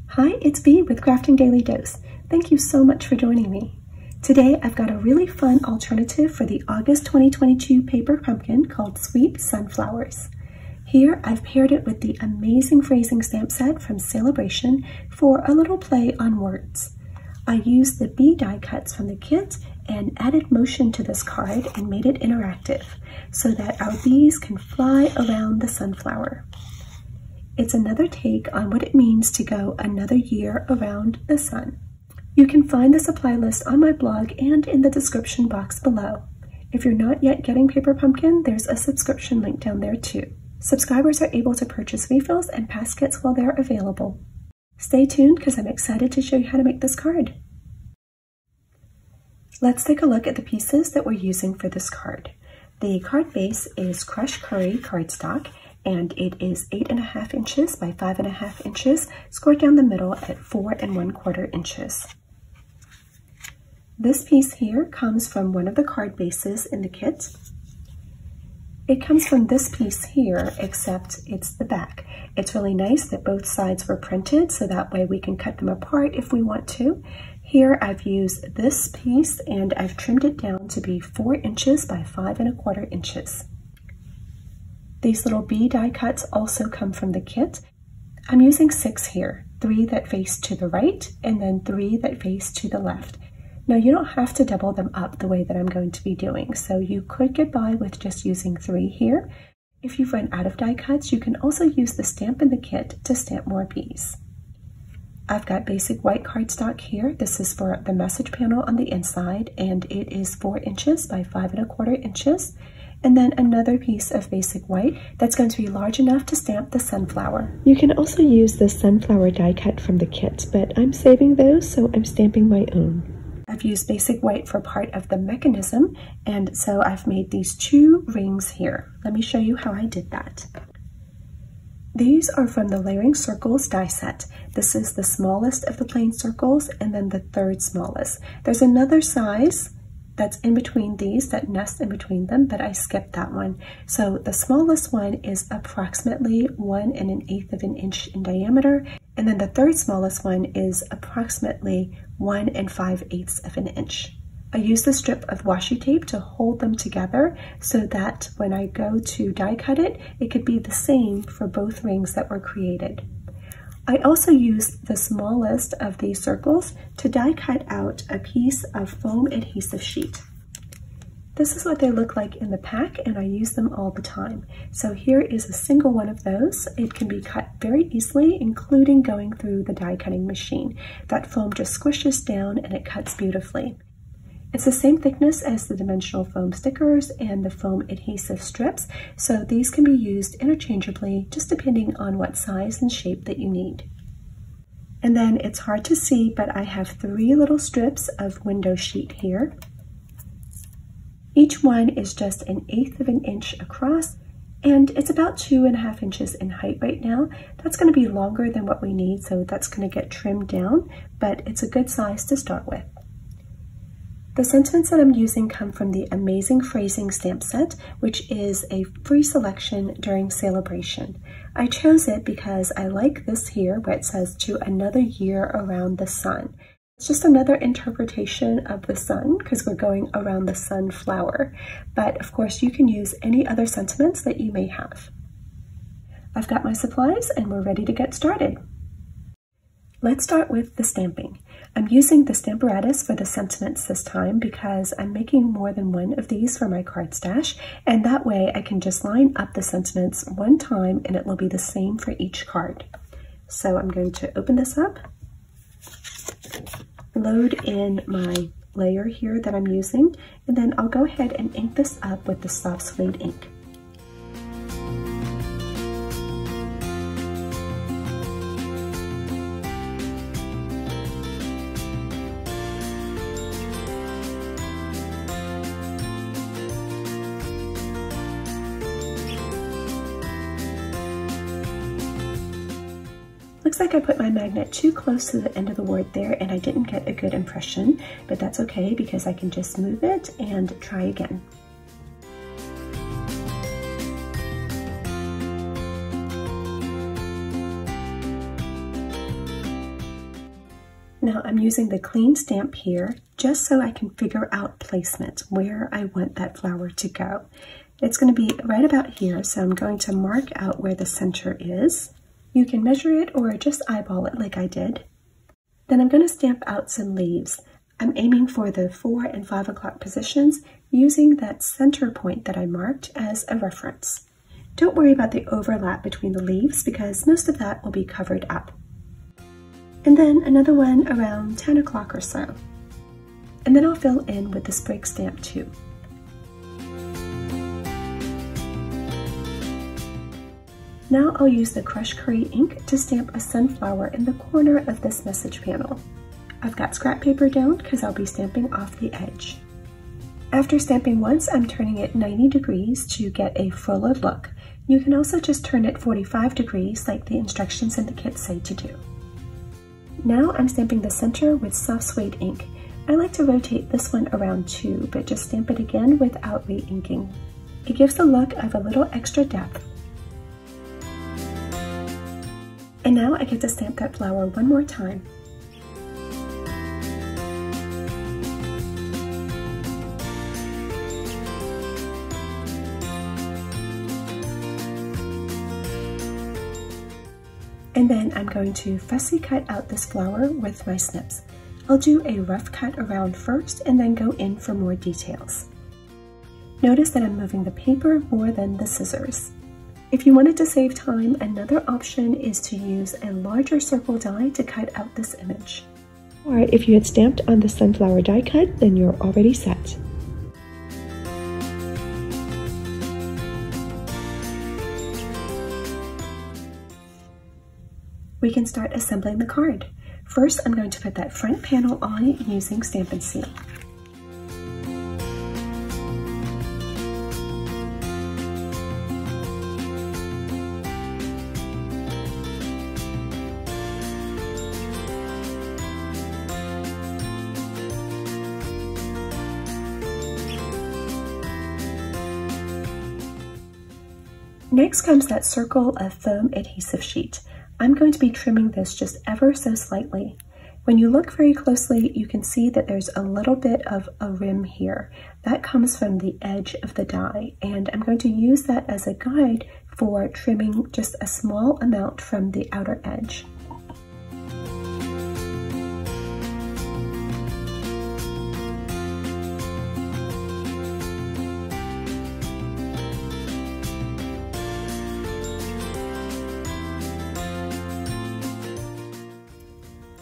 Hi, it's Bee with Crafting Daily Dose. Thank you so much for joining me. Today I've got a really fun alternative for the August 2022 paper pumpkin called Sweet Sunflowers. Here I've paired it with the amazing phrasing stamp set from Celebration for a little play on words. I used the bee die cuts from the kit and added motion to this card and made it interactive so that our bees can fly around the sunflower. It's another take on what it means to go another year around the sun. You can find the supply list on my blog and in the description box below. If you're not yet getting Paper Pumpkin, there's a subscription link down there too. Subscribers are able to purchase refills and pass kits while they're available. Stay tuned because I'm excited to show you how to make this card. Let's take a look at the pieces that we're using for this card. The card base is crushed curry cardstock, and it is 8.5 inches by 5.5 inches, scored down the middle at 4 1/4 inches. This piece here comes from one of the card bases in the kit. It comes from this piece here, except it's the back. It's really nice that both sides were printed, so that way we can cut them apart if we want to. Here I've used this piece and I've trimmed it down to be 4 inches by 5 1/4 inches. These little bee die cuts also come from the kit. I'm using 6 here, 3 that face to the right and then 3 that face to the left. Now you don't have to double them up the way that I'm going to be doing, so you could get by with just using 3 here. If you've run out of die cuts, you can also use the stamp in the kit to stamp more bees. I've got basic white cardstock here. This is for the message panel on the inside, and it is 4 inches by 5 1/4 inches. And then another piece of basic white that's going to be large enough to stamp the sunflower. You can also use the sunflower die cut from the kit, but I'm saving those, so I'm stamping my own. I've used basic white for part of the mechanism, and so I've made these 2 rings here. Let me show you how I did that. These are from the Layering Circles die set. This is the smallest of the plain circles and then the 3rd smallest. There's another size that's in between these, that nest in between them, but I skipped that one. So the smallest one is approximately 1 1/8 of an inch in diameter, and then the 3rd smallest one is approximately 1 5/8 of an inch. I used a strip of washi tape to hold them together so that when I go to die cut it, it could be the same for both rings that were created. I also used the smallest of these circles to die cut out a piece of foam adhesive sheet. This is what they look like in the pack, and I use them all the time. So here is a single one of those. It can be cut very easily, including going through the die cutting machine. That foam just squishes down and it cuts beautifully. It's the same thickness as the dimensional foam stickers and the foam adhesive strips, so these can be used interchangeably just depending on what size and shape that you need. And then it's hard to see, but I have 3 little strips of window sheet here. Each one is just 1/8 of an inch across, and it's about 2.5 inches in height right now. That's going to be longer than what we need, so that's going to get trimmed down, but it's a good size to start with. The sentiments that I'm using come from the amazing phrasing stamp set, which is a free selection during Celebration. I chose it because I like this here where it says "to another year around the sun." It's just another interpretation of the sun because we're going around the sunflower. But of course you can use any other sentiments that you may have. I've got my supplies and we're ready to get started. Let's start with the stamping. I'm using the Stamparatus for the sentiments this time because I'm making more than one of these for my card stash, and that way I can just line up the sentiments one time and it will be the same for each card. So I'm going to open this up, load in my layer here that I'm using, and then I'll go ahead and ink this up with the soft suede ink. Looks like I put my magnet too close to the end of the word there and I didn't get a good impression, but that's okay because I can just move it and try again. Now I'm using the clean stamp here just so I can figure out placement, where I want that flower to go. It's going to be right about here, so I'm going to mark out where the center is. You can measure it or just eyeball it like I did. Then I'm going to stamp out some leaves. I'm aiming for the 4 and 5 o'clock positions using that center point that I marked as a reference. Don't worry about the overlap between the leaves because most of that will be covered up. And then another one around 10 o'clock or so. And then I'll fill in with the sprig stamp too. Now I'll use the crushed curry ink to stamp a sunflower in the corner of this message panel. I've got scrap paper down because I'll be stamping off the edge. After stamping once, I'm turning it 90 degrees to get a fuller look. You can also just turn it 45 degrees like the instructions in the kit say to do. Now I'm stamping the center with soft suede ink. I like to rotate this one around too, but just stamp it again without re-inking. It gives the look of a little extra depth. And now I get to stamp that flower one more time. And then I'm going to fussy cut out this flower with my snips. I'll do a rough cut around first and then go in for more details. Notice that I'm moving the paper more than the scissors. If you wanted to save time, another option is to use a larger circle die to cut out this image. Or if you had stamped on the sunflower die cut, then you're already set. We can start assembling the card. First, I'm going to put that front panel on using Stampin' Seal. Next comes that circle of foam adhesive sheet. I'm going to be trimming this just ever so slightly. When you look very closely, you can see that there's a little bit of a rim here. That comes from the edge of the die, and I'm going to use that as a guide for trimming just a small amount from the outer edge.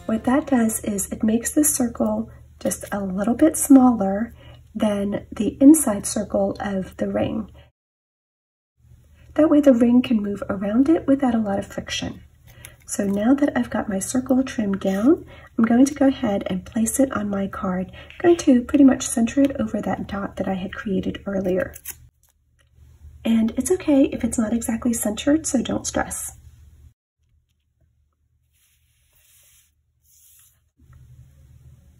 What that does is it makes the circle just a little bit smaller than the inside circle of the ring. That way the ring can move around it without a lot of friction. So now that I've got my circle trimmed down, I'm going to go ahead and place it on my card. I'm going to pretty much center it over that dot that I had created earlier. And it's okay if it's not exactly centered, so don't stress.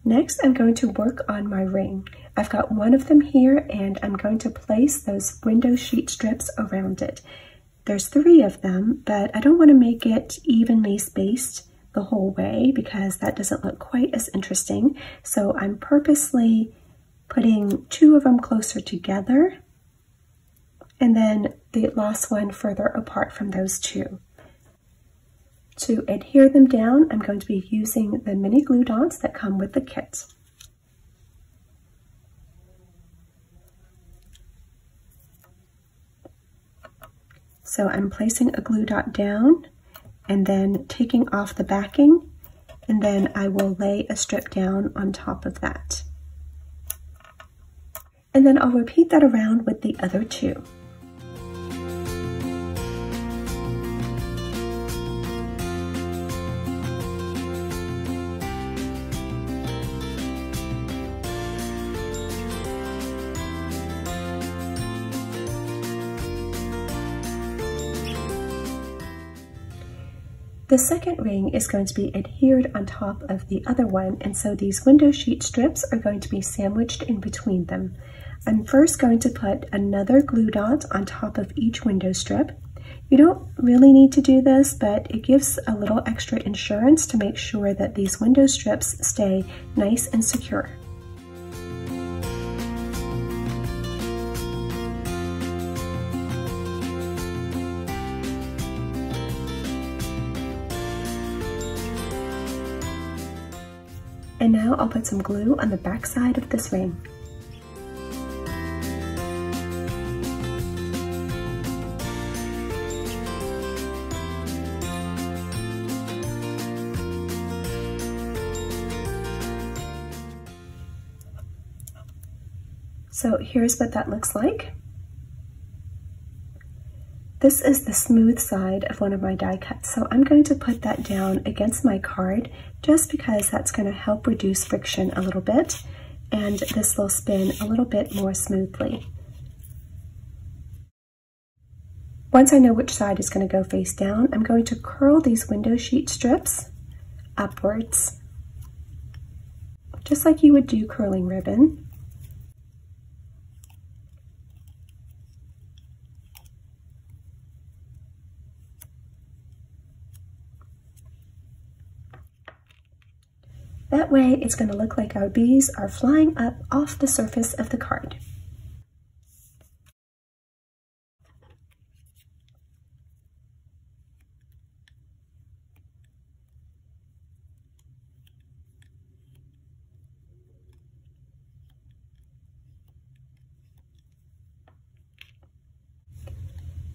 Next, I'm going to work on my ring. I've got one of them here, and I'm going to place those window sheet strips around it. There's 3 of them, but I don't want to make it evenly spaced the whole way because that doesn't look quite as interesting. So I'm purposely putting 2 of them closer together, and then the last one further apart from those 2. To adhere them down, I'm going to be using the mini glue dots that come with the kit. So I'm placing a glue dot down and then taking off the backing, and then I will lay a strip down on top of that. And then I'll repeat that around with the other 2. The second ring is going to be adhered on top of the other one, and so these window sheet strips are going to be sandwiched in between them. I'm first going to put another glue dot on top of each window strip. You don't really need to do this, but it gives a little extra insurance to make sure that these window strips stay nice and secure. And now I'll put some glue on the back side of this ring. So here's what that looks like. This is the smooth side of one of my die cuts, so I'm going to put that down against my card just because that's going to help reduce friction a little bit, and this will spin a little bit more smoothly. Once I know which side is going to go face down, I'm going to curl these window sheet strips upwards, just like you would do curling ribbon. That way it's going to look like our bees are flying up off the surface of the card.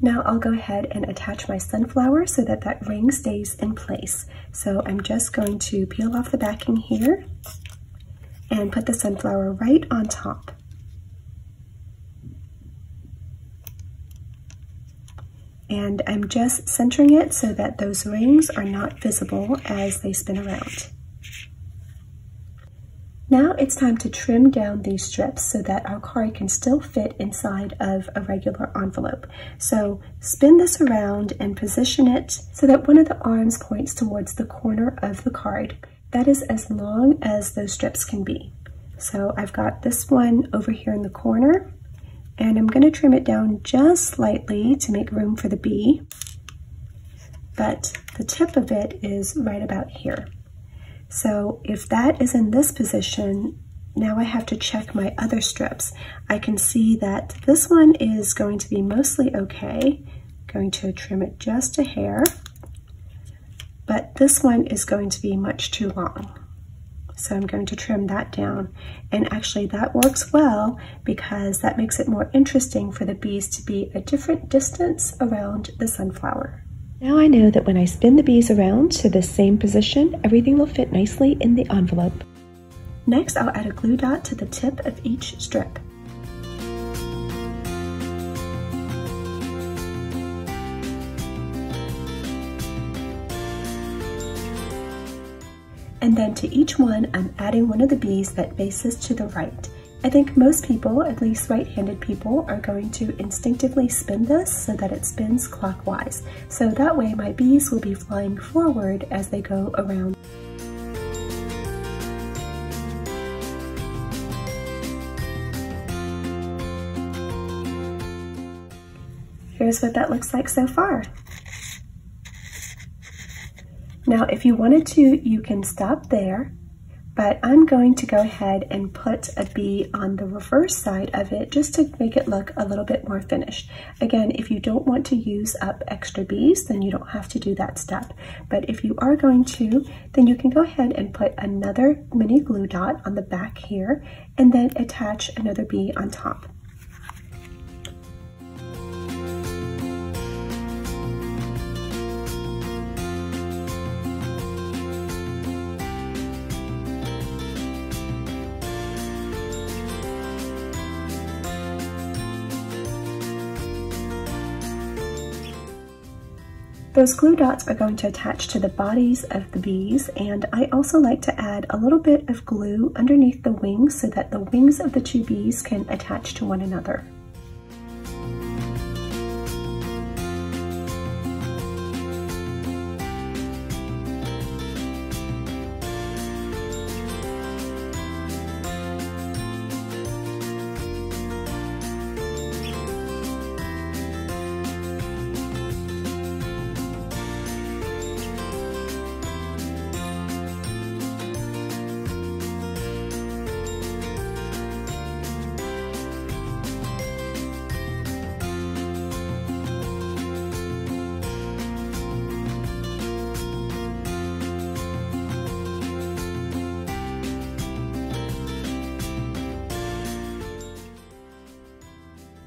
Now I'll go ahead and attach my sunflower so that that ring stays in place. So I'm just going to peel off the backing here and put the sunflower right on top. And I'm just centering it so that those rings are not visible as they spin around. Now it's time to trim down these strips so that our card can still fit inside of a regular envelope. So spin this around and position it so that one of the arms points towards the corner of the card. That is as long as those strips can be. So I've got this one over here in the corner, and I'm going to trim it down just slightly to make room for the bee, but the tip of it is right about here. So if that is in this position, now I have to check my other strips. I can see that this one is going to be mostly okay. I'm going to trim it just a hair, but this one is going to be much too long. So I'm going to trim that down. And actually that works well because that makes it more interesting for the bees to be a different distance around the sunflower. Now I know that when I spin the bees around to the same position, everything will fit nicely in the envelope. Next, I'll add a glue dot to the tip of each strip. And then to each one, I'm adding one of the bees that faces to the right. I think most people, at least right-handed people, are going to instinctively spin this so that it spins clockwise. So that way my bees will be flying forward as they go around. Here's what that looks like so far. Now, if you wanted to, you can stop there, but I'm going to go ahead and put a bee on the reverse side of it just to make it look a little bit more finished. Again, if you don't want to use up extra bees, then you don't have to do that step. But if you are going to, then you can go ahead and put another mini glue dot on the back here and then attach another bee on top. Those glue dots are going to attach to the bodies of the bees, and I also like to add a little bit of glue underneath the wings so that the wings of the two bees can attach to one another.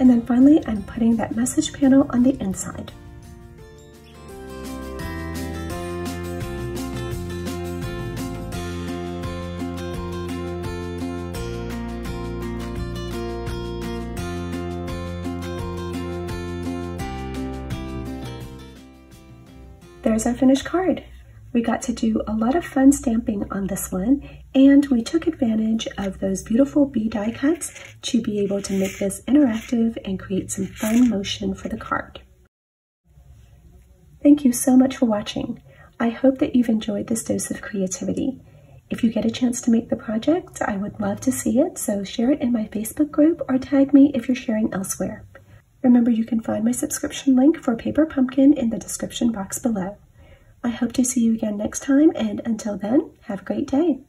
And then finally, I'm putting that message panel on the inside. There's our finished card. We got to do a lot of fun stamping on this one, and we took advantage of those beautiful bee die cuts to be able to make this interactive and create some fun motion for the card. Thank you so much for watching. I hope that you've enjoyed this dose of creativity. If you get a chance to make the project, I would love to see it, so share it in my Facebook group or tag me if you're sharing elsewhere. Remember, you can find my subscription link for Paper Pumpkin in the description box below. I hope to see you again next time, and until then, have a great day.